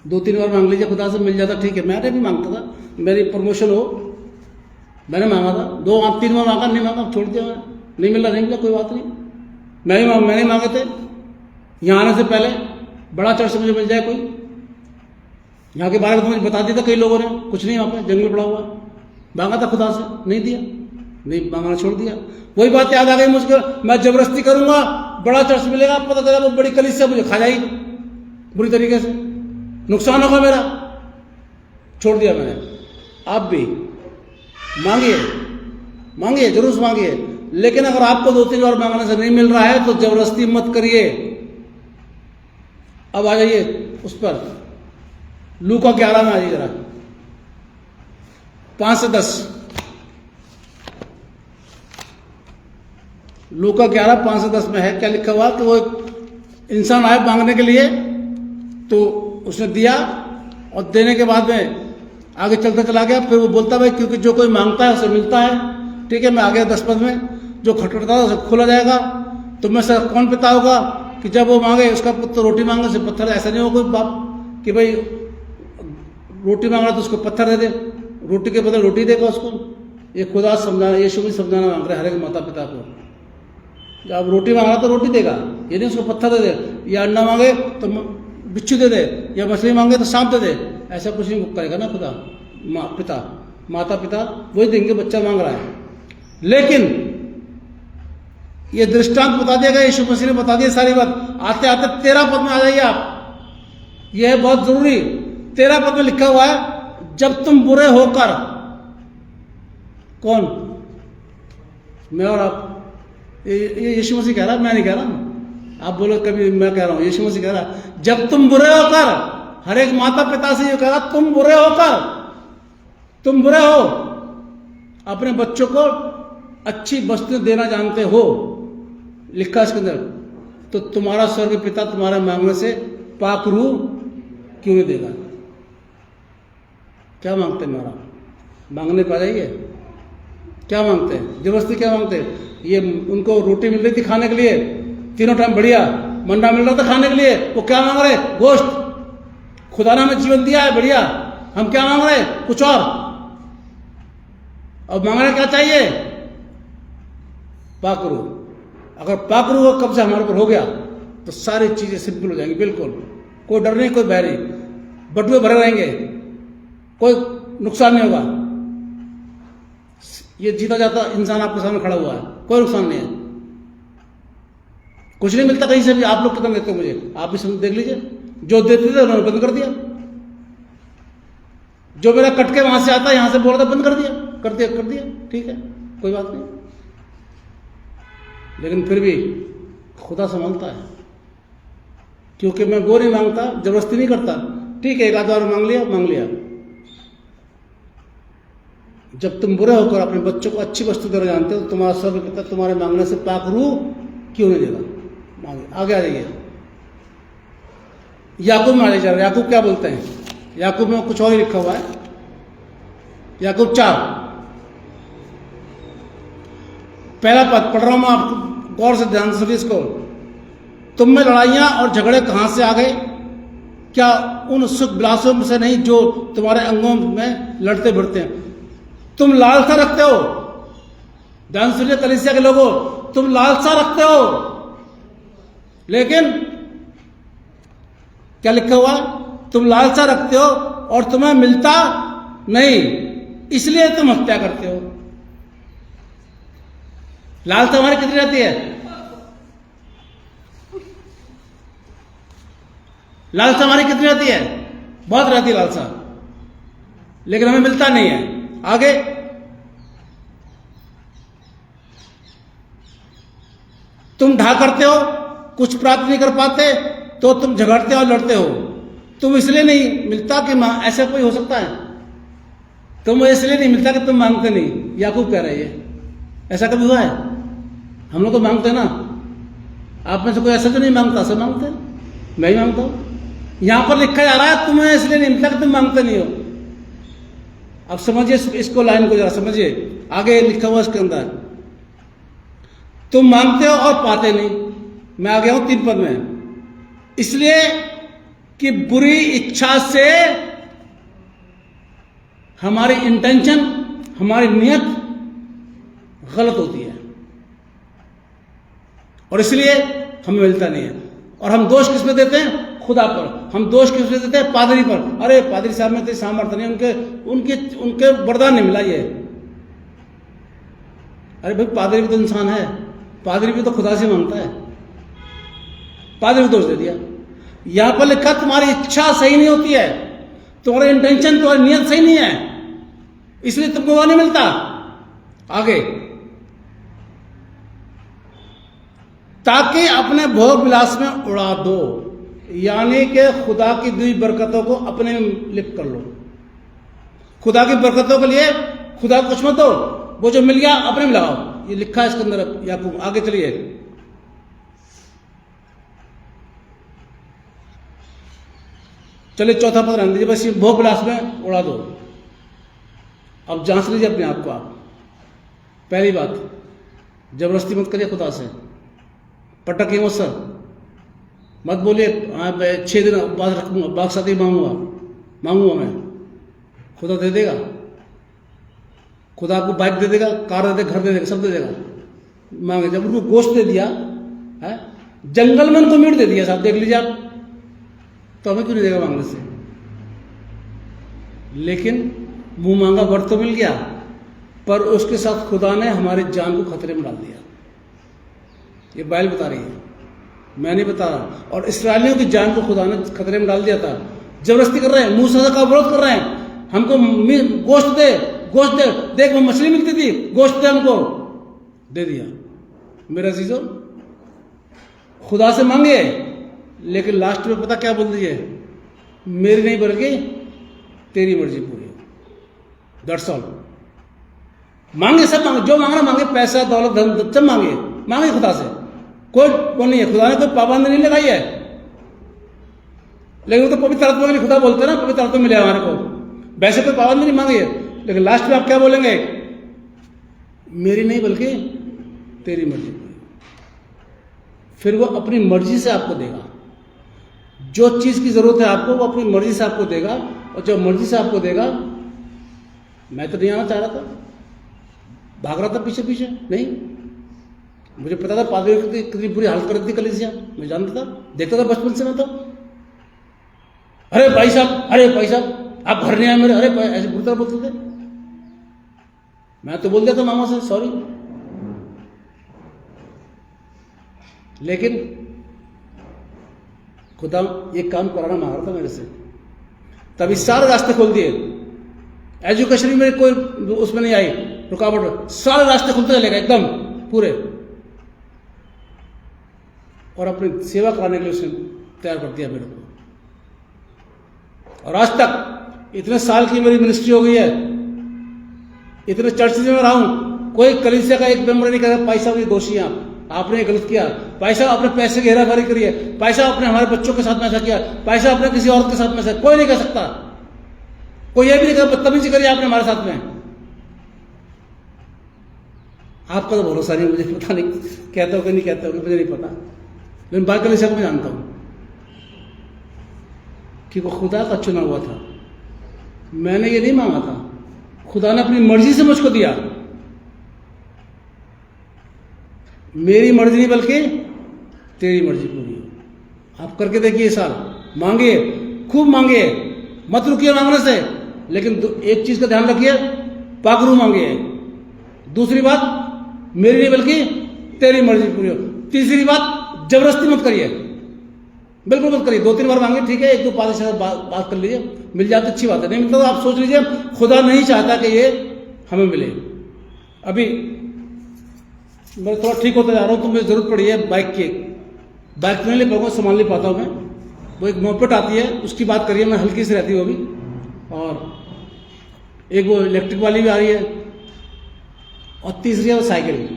2-3 बार मांग लीजिए, खुदा से मिल जाता ठीक है। मैंने भी मांगता था, मेरी प्रमोशन हो, मैंने मांगा था 2-3 बार मांगा, नहीं मांगा छोड़ दिया मैंने, नहीं मिला कोई बात नहीं। मैंने मांगे थे यहाँ आने से पहले, बड़ा चर्च मुझे मिल जाए कोई, यहाँ के बारे में तो मुझे बता दिया था कई लोगों ने, कुछ नहीं, वहाँ पे जंगल पड़ा हुआ। मांगा था खुदा से, नहीं दिया, नहीं मांगना छोड़ दिया। वही बात याद आ गई मुझको, मैं जबरदस्ती करूंगा, बड़ा चर्च मिलेगा, पता चला वो बड़ी कलीसिया मुझे खा जाएगी बुरी तरीके से, नुकसान होगा मेरा, छोड़ दिया मैंने। आप भी मांगिए, जरूर मांगिए, लेकिन अगर आपको 2-3 बार मांगने से नहीं मिल रहा है तो जबरदस्ती मत करिए। अब आ जाइए उस पर, लूका 11 में आ जाइए जरा, 5 से 10। लूका 11, 5 से 10 में है, क्या लिखा हुआ कि वो एक इंसान आया मांगने के लिए, तो उसने दिया, और देने के बाद में आगे चलता चला गया। फिर वो बोलता भाई क्योंकि जो कोई मांगता है उसे मिलता है, ठीक है। मैं आगे 10 पद में, जो खटखटाता है उसे खोला जाएगा। तो मैं सर कौन पिता होगा कि जब वो मांगे उसका पुत्र रोटी मांगे उसे पत्थर? ऐसा नहीं हो कोई बाप कि भाई रोटी मांग रहा तो उसको पत्थर दे दे, रोटी के बदले रोटी देगा उसको। ये खुदा समझाना, यीशु भी समझाना मांग रहे हर एक माता पिता को, जब रोटी मांग रहा तो रोटी देगा, ये नहीं उसको पत्थर दे दे, या अंडा मांगे तो बिच्छू दे दे, या मछली मांगे तो सांप दे दे, ऐसा कुछ नहीं करेगा ना खुदा। माता पिता वही देंगे, बच्चा मांग रहा है। लेकिन ये दृष्टांत बता दिया गया, यीशु मसीह ने बता दिया सारी बात। आते आते 13 पद में आ जाइए आप, यह है बहुत जरूरी। 13 पद में लिखा हुआ है, जब तुम बुरे होकर, कौन? मैं और आप, ये यीशु मसीह कह रहा, मैं नहीं कह रहा। आप बोलो कभी मैं कह रहा हूं, यीशु मसीह कह रहा, जब तुम बुरे होकर, हर एक माता पिता से ये कह रहा, तुम बुरे होकर, तुम बुरे हो, अपने बच्चों को अच्छी वस्तुएं देना जानते हो, लिखा इसके अंदर, तो तुम्हारा स्वर्ग पिता तुम्हारे मांगने से पाक रूह क्यों नहीं देगा? क्या मांगते हैं? मेरा मांगने पा जाइए, क्या मांगते हैं? जबरदस्ती क्या मांगते हैं? ये उनको रोटी मिल रही थी खाने के लिए, तीनों टाइम बढ़िया मंडा मिल रहा था खाने के लिए, वो क्या मांग रहे? गोश्त। खुदा ने हमें जीवन दिया है बढ़िया, हम क्या मांग रहे हैं? कुछ और मांग रहे क्या चाहिए? पाक रूह। अगर पाक रूह का कब्जा हमारे ऊपर हो गया तो सारी चीजें सिंपल हो जाएंगी, बिल्कुल कोई डर नहीं, कोई भय नहीं, बटुए भरे रहेंगे, कोई नुकसान नहीं होगा। ये जीता जाता इंसान आपके सामने खड़ा हुआ है, कोई नुकसान नहीं है, कुछ नहीं मिलता कहीं से भी। आप लोग कितना देते हो मुझे, आप भी देख लीजिए, जो देते थे उन्होंने बंद कर दिया, जो मेरा कटके वहां से आता यहां से बोल रहा था बंद कर दिया, कर दिया, ठीक है, कोई बात नहीं। लेकिन फिर भी खुदा संभालता है, क्योंकि मैं वो नहीं मांगता, जबरदस्ती नहीं करता। ठीक है, एक आध बार मांग लिया। जब तुम बुरे होकर अपने बच्चों को अच्छी वस्तु देना जानते हो तो तुम्हारा स्वर्ग पिता तुम्हारे मांगने से पाक रूह क्यों नहीं देगा? मांगे। आगे आ जाइए, याकूब में आ जाइए। याकूब क्या बोलते हैं? याकूब में कुछ और ही लिखा हुआ है। याकूब 4 पहला पद पढ़ रहा हूं मैं, आप गौर से ध्यान से इसको। तुम में लड़ाइयां और झगड़े कहां से आ गए? क्या उन सुख विलासों में से नहीं जो तुम्हारे अंगों में लड़ते भिड़ते हैं? तुम लालसा रखते हो, ध्यान सुनिए कलीसिया के लोगों, तुम लालसा रखते हो, लेकिन क्या लिखा हुआ? तुम लालसा रखते हो और तुम्हें मिलता नहीं, इसलिए तुम हत्या करते हो। लालसा हमारी कितनी रहती है? लालसा हमारी कितनी रहती है? बहुत रहती है लालसा, लेकिन हमें मिलता नहीं है। आगे, तुम ढा करते हो, कुछ प्राप्त नहीं कर पाते तो तुम झगड़ते और लड़ते हो। तुम इसलिए नहीं मिलता कि ऐसा कोई हो सकता है? तुम इसलिए नहीं मिलता कि तुम मांगते नहीं। याकूब कह रहे हैं, ऐसा कभी हुआ है? हम लोग तो मांगते हैं ना। आप में से कोई ऐसा तो नहीं मांगता? सब मांगते हैं, मैं ही मांगता हूं। यहां पर लिखा जा रहा है तुम्हें इसलिए नहीं मिलता कि तुम मांगते नहीं हो। अब समझिए इसको, लाइन को जरा समझिए, आगे लिखा हुआ इसके अंदर, तुम मांगते हो और पाते नहीं। मैं आ गया हूं 3 पद में। इसलिए कि बुरी इच्छा से हमारी इंटेंशन, हमारी नियत गलत होती है और इसलिए हमें मिलता नहीं है। और हम दोष किस पे देते हैं? खुदा पर। हम दोष किस पे देते हैं? पादरी पर। अरे पादरी साहब में तो सामर्थ्य नहीं, उनके वरदान नहीं मिला ये। अरे भाई, पादरी भी तो इंसान है, पादरी भी तो खुदा से मांगता है, पादरी को दोष दे दिया। यहां पर लिखा तुम्हारी इच्छा सही नहीं होती है, तुम्हारा इंटेंशन, तुम्हारी नियत सही नहीं है, इसलिए तुमको वह नहीं मिलता। आगे, ताकि अपने भोग विलास में उड़ा दो, यानी कि खुदा की दी बरकतों को अपने में लिप्त कर लो। खुदा की बरकतों के लिए खुदा को कुछ मत दो, वो जो मिल गया अपने में लगाओ। ये लिखा है इसके अंदर याकूब। आगे चलिए, चलिए 4था पद रहने दीजिए, बस ये भोग विलास में उड़ा दो। अब जांच लीजिए अपने आप को आप। पहली बात, जबरदस्ती मत करिए खुदा से, पटकिए मत सर, मत बोलिए 6 दिन बाद शादी मांगूंगा मैं। खुदा दे देगा, खुदा आपको बाइक दे देगा, कार दे देगा, घर दे देगा, सब दे देगा। मांगे, जब उनको गोश्त दे दिया है, जंगल में उनको मीट दे दिया साहब, देख लीजिए आप, तो हमें क्यों नहीं देगा मांगने से? लेकिन मुंह मांगा वर तो मिल गया, पर उसके साथ खुदा ने हमारी जान को खतरे में डाल दिया। ये बाइबल बता रही है, मैं नहीं बता रहा। और इस्राएलियों की जान को खुदा ने खतरे में डाल दिया था। जबरदस्ती कर रहे हैं, मूसा का विरोध कर रहे हैं, हमको गोश्त दे, गोश्त दे। देख, वो मछली मिलती थी, गोश्त दे, हमको दे दिया। मेरा चीजों, खुदा से मांगे, लेकिन लास्ट में पता क्या बोल दीजिए? मेरी नहीं बल्कि तेरी मर्जी पूरी हो। That's all. मांगे, सब मांगे, जो मांगना मांगे, पैसा दौलत धन सब मांगे खुदा से। कोई वो नहीं है, खुदा ने कोई पाबंदी नहीं लगाई है। लेकिन वो तो पवित्र आत्मा के लिए खुदा बोलते हैं ना, पवित्र आत्मा मिले हमारे को। वैसे कोई पाबंदी नहीं मांगी है, लेकिन लास्ट में आप क्या बोलेंगे? मेरी नहीं बल्कि तेरी मर्जी। फिर वो अपनी मर्जी से आपको देगा। जो चीज की जरूरत है आपको, वो अपनी मर्जी से आपको देगा। और जो मर्जी से आपको देगा। मैं तो नहीं आना चाह रहा था, भाग रहा था पीछे पीछे, नहीं, मुझे पता था पादरी कितनी बुरी हालत कर दी कलीसिया, मैं जानता था, देखता था बचपन से मैं तो। अरे भाई साहब आप घर नहीं आए मेरे, अरे ऐसे बुरी तरह बोलते थे। मैं तो बोल दिया था मामा से सॉरी, लेकिन खुदा एक काम कराना मांग रहा था मेरे से, तभी सारे रास्ते खोल दिए। एजुकेशन में कोई उसमें नहीं आई रुकावट, सारे रास्ते खुलते चले गए एकदम पूरे, और अपनी सेवा कराने के लिए उसने तैयार कर दिया मेरे को। और आज तक इतने साल की मेरी मिनिस्ट्री हो गई है, इतने चर्च में रहा हूं, कोई कलीसिया का एक मेंबर नहीं कहता पैसा भी दोषी हैं आपने गलत किया, पैसा अपने पैसे की हेराफेरी करी है, पैसा अपने हमारे बच्चों के साथ में ऐसा किया, पैसा अपने किसी और के साथ में ऐसा, कोई नहीं कह सकता। कोई ये भी नहीं कहता बदतमीजी करी आपने हमारे साथ में। आपका तो भरोसा नहीं, मुझे पता नहीं कहते हो कि नहीं कहते हो, मुझे नहीं पता, लेकिन बाकी कलीसिया को मैं जानता हूं कि वो खुदा का चुना हुआ था। मैंने ये नहीं मांगा था, खुदा ने अपनी मर्जी से मुझको दिया। मेरी मर्जी नहीं बल्कि तेरी मर्जी पूरी हो। आप करके देखिए इस साल, मांगिए, खूब मांगिए, मत रुकिए मांगने से, लेकिन एक चीज का ध्यान रखिए, पागरू मांगिए। दूसरी बात, मेरी नहीं बल्कि तेरी मर्जी पूरी हो। तीसरी बात, जबरदस्ती मत करिए, बिल्कुल मत करिए। 2-3 बार मांगे ठीक है, 1-2 पादरी से बात कर लीजिए, मिल जाए तो अच्छी बात है, नहीं मिलता तो आप सोच लीजिए खुदा नहीं चाहता कि ये हमें मिले। अभी मैं थोड़ा ठीक होता जा रहा हूँ तो मुझे जरूरत पड़ी है बाइक की, बाइक तो नहीं ले पाऊंगा, संभाल नहीं पाता हूँ मैं। वो एक मोपेट आती है, उसकी बात करिए, मैं हल्की से रहती है वो भी, और एक वो इलेक्ट्रिक वाली भी आ रही है, और तीसरी है वो साइकिल।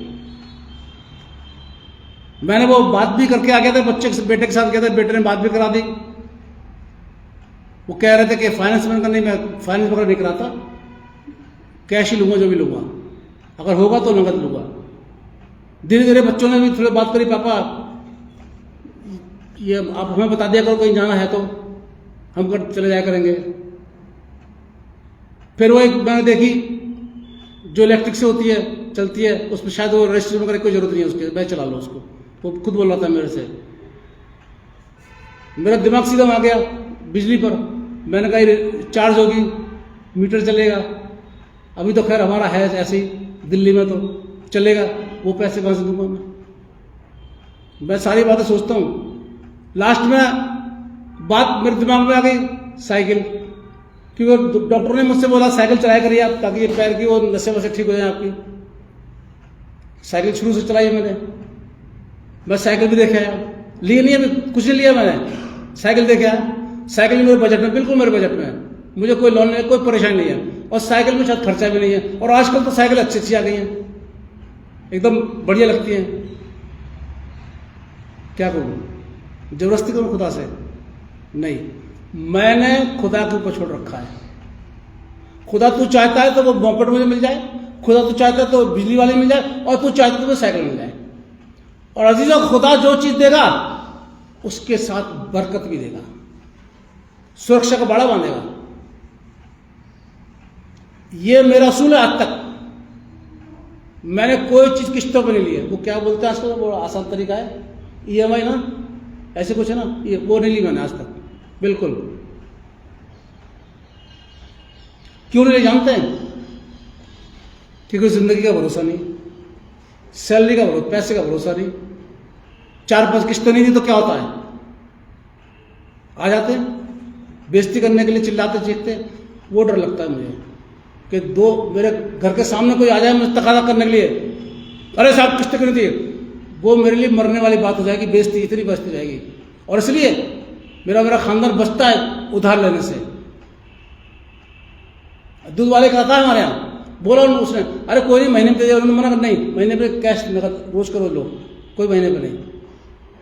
मैंने वो बात भी करके आ गया था, बेटे के साथ गया था, बेटे ने बात भी करा दी। वो कह रहे थे कि फाइनेंस में नहीं, मैं फाइनेंस वगैरह नहीं कराता, कैश ही लूंगा, जो भी लूंगा, अगर होगा तो नगद लूंगा। धीरे धीरे बच्चों ने भी थोड़ी बात करी, पापा ये आप हमें बता दिया करो कहीं जाना है तो हम चले जाया करेंगे। फिर वो एक मैंने देखी जो इलेक्ट्रिक से होती है, चलती है, उसमें शायद वो रजिस्ट्रेशन वगैरह की कोई जरूरत नहीं है उसके, मैं चला लो उसको। वो खुद बोल रहा था मेरे से, मेरा दिमाग सीधा आ गया बिजली पर। मैंने कहा ये चार्ज होगी, मीटर चलेगा। अभी तो खैर हमारा है ऐसे ही, दिल्ली में तो चलेगा, वो पैसे कहां से दूंगा मैं सारी बातें सोचता हूँ। लास्ट में बात मेरे दिमाग में आ गई साइकिल, क्योंकि डॉक्टर ने मुझसे बोला साइकिल चलाया करिए आप, ताकि ये पैर की वो नसें वसें ठीक हो जाए आपकी। साइकिल शुरू से चलाई है मैं साइकिल भी देखे आया, लिए नहीं अभी कुछ नहीं लिया मैंने, साइकिल देखे आया। साइकिल मेरे बजट में, बिल्कुल मेरे बजट में है, मुझे कोई लोन नहीं, कोई परेशानी नहीं है, और साइकिल में शायद खर्चा भी नहीं है। और आजकल तो साइकिल अच्छी अच्छी आ गई हैं, एकदम बढ़िया लगती है। क्या करूं, जबरदस्ती करूं खुदा से? नहीं, मैंने खुदा के ऊपर छोड़ रखा है। खुदा तू चाहता है तो वो मोपेड मुझे मिल जाए, खुदा तू चाहता है तो बिजली वाली मिल जाए, और तू चाहता है तो साइकिल मिल जाए। और अजीजों, खुदा जो चीज देगा उसके साथ बरकत भी देगा, सुरक्षा का बाड़ा बांधेगा। ये मेरा असूल है आज तक। मैंने कोई चीज किस्तों पर नहीं ली है। वो क्या बोलते हैं आजकल, वो आसान तरीका है EMI ना, ऐसे कुछ है ना, ये वो नहीं ली मैंने आज तक, बिल्कुल। क्यों नहीं जानते हैं? क्योंकि जिंदगी का भरोसा नहीं, सैलरी का भरोसा, पैसे का भरोसा नहीं। 4-5 किस्तें नहीं दी तो क्या होता है, आ जाते हैं बेइज्जती करने के लिए, चिल्लाते चीखते। वो डर लगता है मुझे कि मेरे घर के सामने कोई आ जाए मुझे तकादा करने के लिए, अरे साहब किस्तें क्यों नहीं दी, वो मेरे लिए मरने वाली बात हो जाएगी, बेइज्जती इतनी बेइज्जती जाएगी। और इसलिए मेरा खानदान बचता है उधार लेने से। दूध वाले का आता है हमारे यहाँ, बोला उसने, अरे कोई नहीं महीने पे दे दिया, उन्होंने मना कर, नहीं महीने पे कैश नकद रोज करो लो, कोई महीने पे नहीं,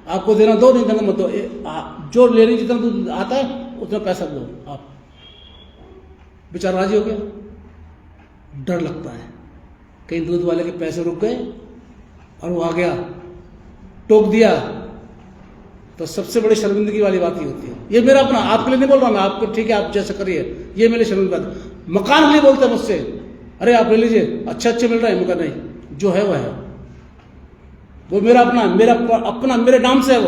आपको देना दो, नहीं देना मत दो, जो लेने जितना दूध आता है उतना पैसा दो आप। बेचारा राजी हो गया। डर लगता है कहीं दूध वाले के पैसे रुक गए और वो आ गया टोक दिया, तो सबसे बड़ी शर्मिंदगी वाली बात ही होती है। ये मेरा अपना, आपके लिए नहीं बोल रहा मैं, आपको ठीक है आप जैसा करिए, ये मेरे शर्म की बात। मकान के लिए बोलते हैं मुझसे, अरे आप ले लीजिए, अच्छे मिल रहे हैं। मगर नहीं, जो है वो है, वो मेरा अपना, मेरे नाम से है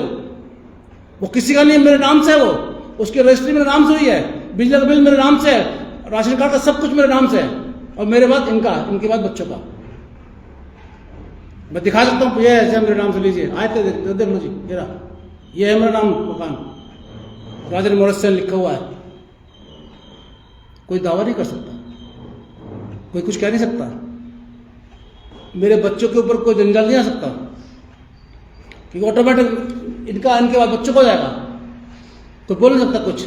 वो किसी का नहीं है, मेरे नाम से है वो, उसकी रजिस्ट्री मेरे नाम से हुई है, बिजली का बिल मेरे नाम से है, राशन कार्ड का सब कुछ मेरे नाम से है, और मेरे बाद इनके बाद बच्चों का। मैं दिखा सकता हूँ, ये ऐसे मेरे नाम से लीजिए, आए थे देख लो जी, ये है मेरा नाम, मकान राजन मोरसेन लिखा हुआ है। कोई दावा नहीं कर सकता, कोई कुछ कह नहीं सकता, मेरे बच्चों के ऊपर कोई जंजाल नहीं आ सकता, क्योंकि ऑटोमेटिक इनके बाद बच्चों को हो जाएगा, कोई बोल नहीं सकता कुछ।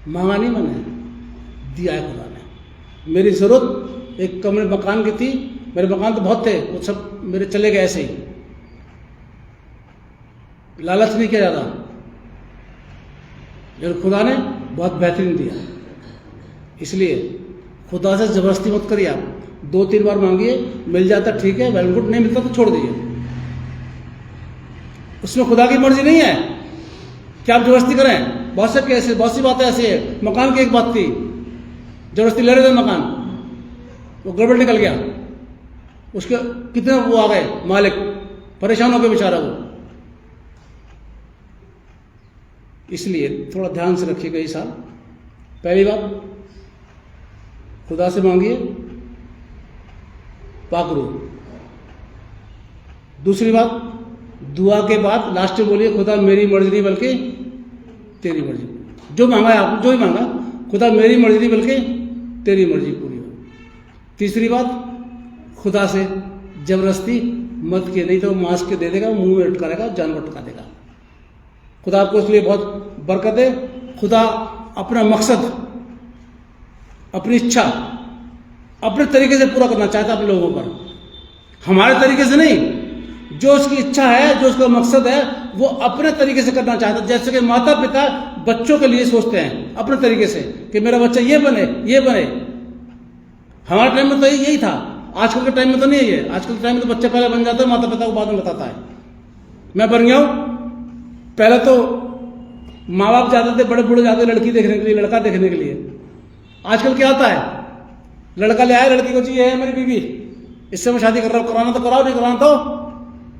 मांगा नहीं मैंने, दिया है खुदा ने। मेरी जरूरत एक कमरे मकान की थी, मेरे मकान तो बहुत थे, वो सब मेरे चले गए ऐसे ही, लालच नहीं किया जाता, लेकिन खुदा ने बहुत बेहतरीन दिया। इसलिए खुदा से जबरदस्ती मत करिए, आप 2-3 बार मांगिए, मिल जाता ठीक है, वेल गुड, नहीं मिलता तो छोड़ दीजिए। उसमें खुदा की मर्जी नहीं है कि आप जबरदस्ती करें। बहुत सी बातें ऐसी है। मकान की एक बात थी, जबरदस्ती ले रहे थे मकान, वो गड़बड़ निकल गया, उसके कितने वो आ गए मालिक, परेशान हो गए बेचारा वो। इसलिए थोड़ा ध्यान से रखिएगा इस साल। पहली बात, खुदा से मांगिए पाकरू। दूसरी बात, दुआ के बाद लास्ट में बोलिए, खुदा मेरी मर्जी नहीं बल्कि तेरी मर्जी। जो मांगा है आपने, जो ही मांगा, खुदा मेरी मर्जी नहीं बल्कि तेरी मर्जी पूरी हो। तीसरी बात, खुदा से जबरदस्ती मत किए, नहीं तो मांस के दे देगा, मुंह में लटका देगा, जानवर टका देगा। खुदा आपको इसलिए बहुत बरकत है। खुदा अपना मकसद, अपनी इच्छा अपने तरीके से पूरा करना चाहता है अपने लोगों पर, हमारे तरीके से नहीं। जो उसकी इच्छा है, जो उसका मकसद है, वो अपने तरीके से करना चाहता है। जैसे कि माता पिता बच्चों के लिए सोचते हैं अपने तरीके से कि मेरा बच्चा ये बने, ये बने। हमारे टाइम में तो यही था, आजकल के टाइम में तो नहीं है। आजकल के टाइम में तो बच्चा पहले बन जाता है, माता पिता को बाद में बताता है। मैं बन गया हूं। पहले तो माँ बाप जाते थे, बड़े बूढ़े जाते लड़की देखने के लिए, लड़का देखने के लिए। आजकल क्या होता है, लड़का ले आया, लड़की को चाहिए है मेरी बीवी, इससे मैं शादी कर रहा हूं, कराना तो कराओ, नहीं कराना तो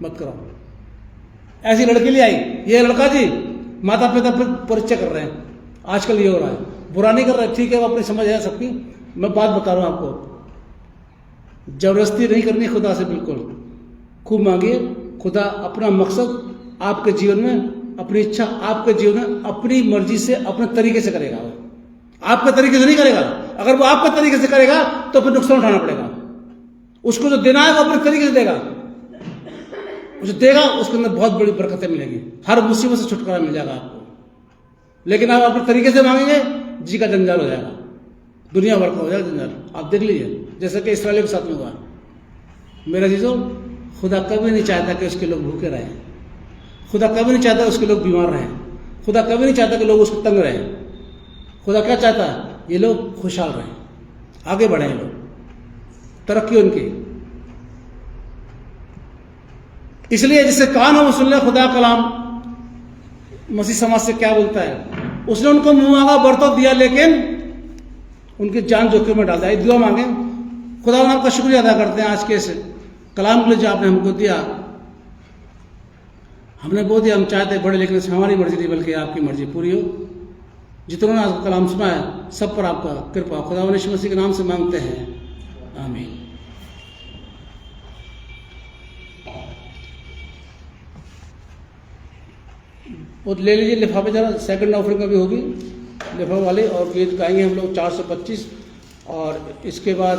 मत कराओ। ऐसी लड़की ले आई, ये लड़का जी, माता पिता परिचय कर रहे हैं। आजकल ये हो रहा है। बुरा नहीं कर रहे, ठीक है, वो अपनी समझ है सबकी। मैं बात बता रहा हूं आपको, जबरदस्ती नहीं करनी खुदा से, बिल्कुल। खूब मांगिए। खुदा अपना मकसद आपके जीवन में, अपनी इच्छा आपके जीवन में अपनी मर्जी से, अपने तरीके से करेगा। वो आपके तरीके से नहीं करेगा। अगर वो आपके तरीके से करेगा तो फिर नुकसान उठाना पड़ेगा। उसको जो देना है वो अपने तरीके से देगा, उसे देगा, उसके अंदर बहुत बड़ी बरकतें मिलेगी, हर मुसीबत से छुटकारा मिल जाएगा आपको। लेकिन आप अपने तरीके से मांगेंगे, जी का जंजाल हो जाएगा, दुनिया भर का हो जाएगा जंजाल। आप देख लीजिए, जैसे कि इस्राएल के साथ में हुआ। मेरा चीजों, खुदा कभी नहीं चाहता कि उसके लोग भूखे रहें। खुदा कभी नहीं चाहता उसके लोग बीमार रहें। खुदा कभी नहीं चाहता कि लोग उसको तंग रहें। खुदा क्या चाहता है, ये लोग खुशहाल रहें, आगे बढ़े, लोग तरक्की उनकी। इसलिए जिससे कान हो वो सुन ले खुदा कलाम। मसीह समाज से क्या बोलता है, उसने उनको मुंह मांगा बर्तन दिया, लेकिन उनकी जान जोखिम में डाल दिया। दुआ मांगे, खुदा आपका शुक्रिया अदा करते हैं आज के इस कलाम के लिए जो आपने हमको दिया। हमने बोल दिया, हम चाहते बड़े, लेकिन हमारी मर्जी नहीं बल्कि आपकी मर्जी पूरी हो। जितनों ने आज कलाम सुना है, सब पर आपका कृपा खुदा यीशु मसीह के नाम से मांगते हैं, आमीन। वो ले लीजिए लिफाफे, जरा सेकंड ऑफरिंग भी होगी लिफाफे वाले, और गीत गाएंगे हम लोग 425। और इसके बाद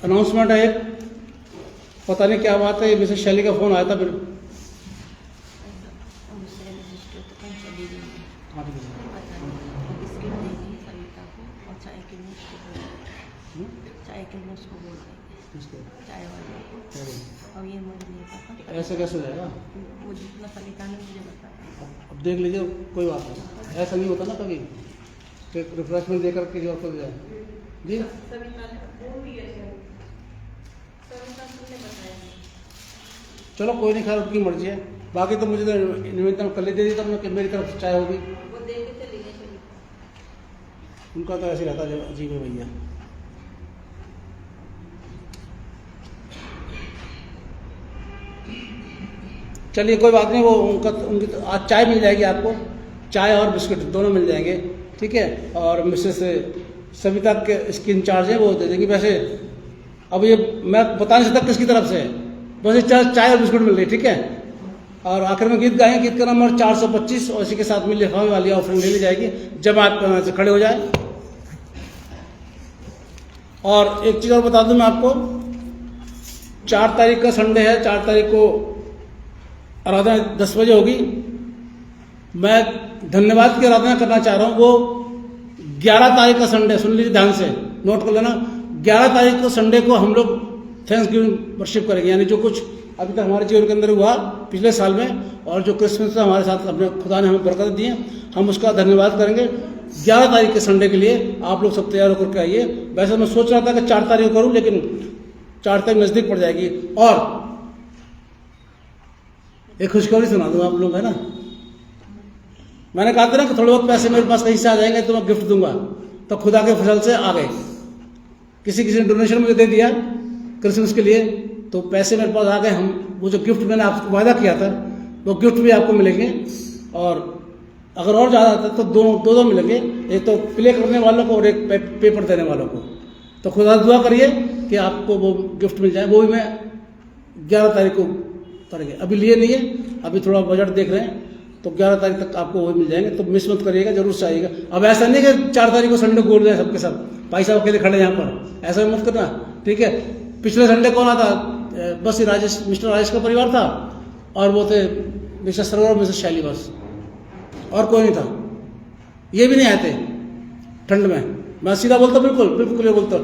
अनाउंसमेंट है, पता नहीं क्या बात है, मिसेस शैली का फोन आया था। फिर ऐसे कैसे हो जाएगा, मुझे इतना सलीका नहीं, मुझे बताया। अब देख लीजिए, कोई बात नहीं, ऐसा नहीं होता ना कभी, रिफ्रेशमेंट देकर के जो कर जाए जी। चलो कोई नहीं, खैर उनकी मर्जी है। बाकी तो मुझे तो निवेदन कर ले दे दी तो मेरी तरफ से चाय होगी। वो दे के चली गई शरीफ। उनका तो ऐसे रहता है अजीब है भैया। चलिए कोई बात नहीं, वो उनकी तो आज चाय मिल जाएगी आपको, चाय और बिस्किट दोनों मिल जाएंगे, ठीक है। और मिसेस सविता के इसकी इंचार्ज है, वो दे देंगी। वैसे अब ये मैं बता नहीं सकता किसकी तरफ से है, बस ये चाय और बिस्कुट मिल रही, ठीक है। और आखिर में गीत गाएंगे, गीत का नंबर 425 और इसी के साथ में लिफाफे वाली ऑफरिंग ले ली जाएगी। जब आप से खड़े हो जाए। और एक चीज़ और बता दूं मैं आपको, 4 तारीख का संडे है, 4 तारीख को आराधना 10 बजे होगी। मैं धन्यवाद की आराधना करना चाह रहा हूँ। वो 11 तारीख का संडे, सुन लीजिए ध्यान से, नोट कर लेना। 11 तारीख को संडे को हम लोग थैंक्स गिविंग वर्शिप करेंगे, यानी जो कुछ अभी तक हमारे जीवन के अंदर हुआ पिछले साल में, और जो क्रिसमस था हमारे साथ अपने खुदा ने हमें बरकत दी है, हम उसका धन्यवाद करेंगे। 11 तारीख के संडे के लिए आप लोग सब तैयार होकर के आइए। वैसे मैं सोच रहा था कि 4 तारीख को करूँ, लेकिन 4 तारीख नज़दीक पड़ जाएगी। और एक खुशखबरी सुना दूँ आप लोग, है ना। मैंने कहा था ना कि थोड़े बहुत पैसे मेरे पास कहीं से आ जाएंगे तो मैं गिफ्ट दूंगा, तो खुदा के फसल से आ गए। किसी ने डोनेशन मुझे दे दिया क्रिसमस के लिए, तो पैसे मेरे पास आ गए। हम वो जो गिफ्ट मैंने आपको वादा किया था, वो गिफ्ट भी आपको मिलेंगे। और अगर और ज़्यादा आता है तो दो मिलेंगे, एक तो प्ले करने वालों को और एक पेपर देने वालों को। तो खुदा दुआ करिए कि आपको वो गिफ्ट मिल जाए। वो भी मैं 11 तारीख को करेंगे, अभी लिए नहीं है, अभी थोड़ा बजट देख रहे हैं, तो 11 तारीख तक आपको वो मिल जाएंगे। तो मिस मत करिएगा, जरूर से आइएगा। अब ऐसा नहीं कि 4 तारीख को संडे गोल जाए सबके सब, भाई साहब अकेले खड़े यहाँ पर, ऐसा मत करना, ठीक है। पिछले संडे कौन आता, बस ये मिस्टर राजेश का परिवार था, और वो थे मिसेस सरवर और मिसेस शैली, बस, और कोई नहीं था। ये भी नहीं आए थे ठंड में, मैं सीधा बोलता, बिल्कुल क्लियर बोलता,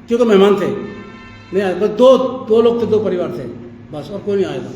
क्योंकि मेहमान थे, नहीं आए। बस दो लोग थे, 2 परिवार थे बस, और कोई नहीं आया था।